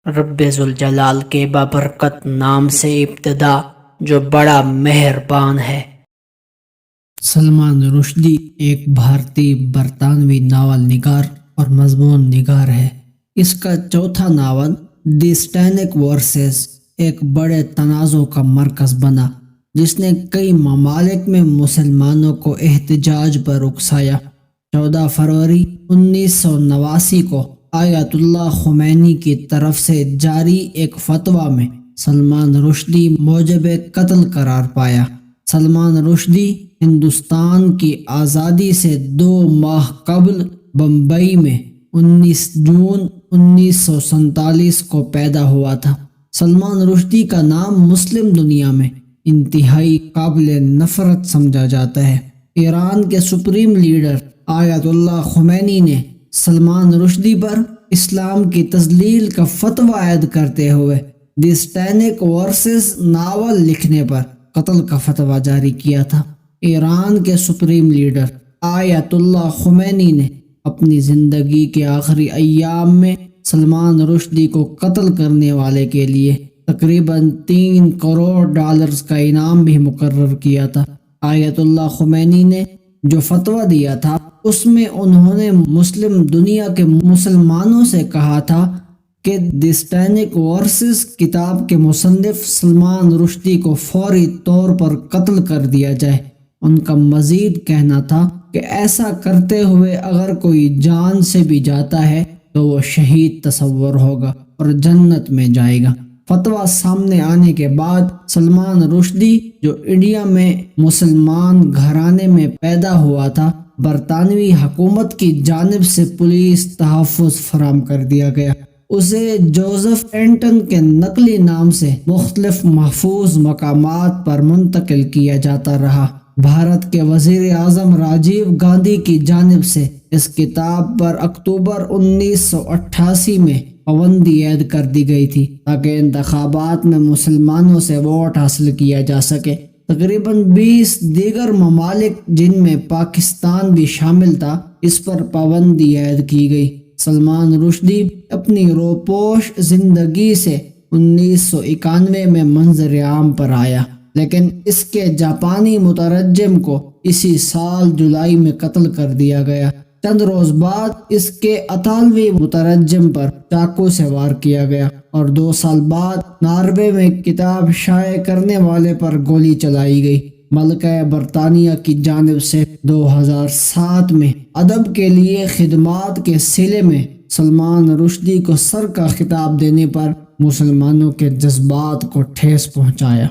رب ذوالجلال کے بابرکت نام سے ابتدا جو بڑا مہربان ہے۔ سلمان رشدی ایک بھارتی برطانوی ناول نگار اور مضمون نگار ہے۔ اس کا چوتھا ناول دی سٹینک ورسز ایک بڑے تنازع کا مرکز بنا، جس نے کئی ممالک میں مسلمانوں کو احتجاج پر اکسایا۔ 14 فروری 1989 کو آیت اللہ خمینی کی طرف سے جاری ایک فتویٰ میں سلمان رشدی موجب قتل قرار پایا۔ سلمان رشدی ہندوستان کی آزادی سے 2 ماہ قبل بمبئی میں 19 جون 1947 کو پیدا ہوا تھا۔ سلمان رشدی کا نام مسلم دنیا میں انتہائی قابل نفرت سمجھا جاتا ہے۔ ایران کے سپریم لیڈر آیت اللہ خمینی نے سلمان رشدی پر اسلام کی تضلیل کا فتویٰ عائد کرتے ہوئے دی سٹینک ورسز ناول لکھنے پر قتل کا فتویٰ جاری کیا تھا۔ ایران کے سپریم لیڈر آیت اللہ خمینی نے اپنی زندگی کے آخری ایام میں سلمان رشدی کو قتل کرنے والے کے لیے تقریباً $3 کروڑ کا انعام بھی مقرر کیا تھا۔ آیت اللہ خمینی نے جو فتویٰ دیا تھا اس میں انہوں نے مسلم دنیا کے مسلمانوں سے کہا تھا کہ دی سٹینک ورسز کتاب کے مصنف سلمان رشدی کو فوری طور پر قتل کر دیا جائے۔ ان کا مزید کہنا تھا کہ ایسا کرتے ہوئے اگر کوئی جان سے بھی جاتا ہے تو وہ شہید تصور ہوگا اور جنت میں جائے گا۔ فتویٰ سامنے آنے کے بعد سلمان رشدی، جو انڈیا میں مسلمان گھرانے میں پیدا ہوا تھا، برطانوی حکومت کی جانب سے پولیس تحفظ فراہم کر دیا گیا۔ اسے جوزف اینٹن کے نقلی نام سے مختلف محفوظ مقامات پر منتقل کیا جاتا رہا۔ بھارت کے وزیر اعظم راجیو گاندھی کی جانب سے اس کتاب پر اکتوبر 1988 میں پابندی عائد کر دی گئی تھی تاکہ انتخابات میں مسلمانوں سے ووٹ حاصل کیا جا سکے۔ تقریباً 20 دیگر ممالک جن میں پاکستان بھی شامل تھا اس پر پابندی عائد کی گئی۔ سلمان رشدی اپنی روپوش زندگی سے 1991 میں منظر عام پر آیا، لیکن اس کے جاپانی مترجم کو اسی سال جولائی میں قتل کر دیا گیا۔ چند روز بعد اس کے اطالوی مترجم پر چاقو سے وار کیا گیا اور 2 سال بعد ناروے میں کتاب شائع کرنے والے پر گولی چلائی گئی۔ ملکہ برطانیہ کی جانب سے 2007 میں ادب کے لیے خدمات کے صلے میں سلمان رشدی کو سر کا خطاب دینے پر مسلمانوں کے جذبات کو ٹھیس پہنچایا۔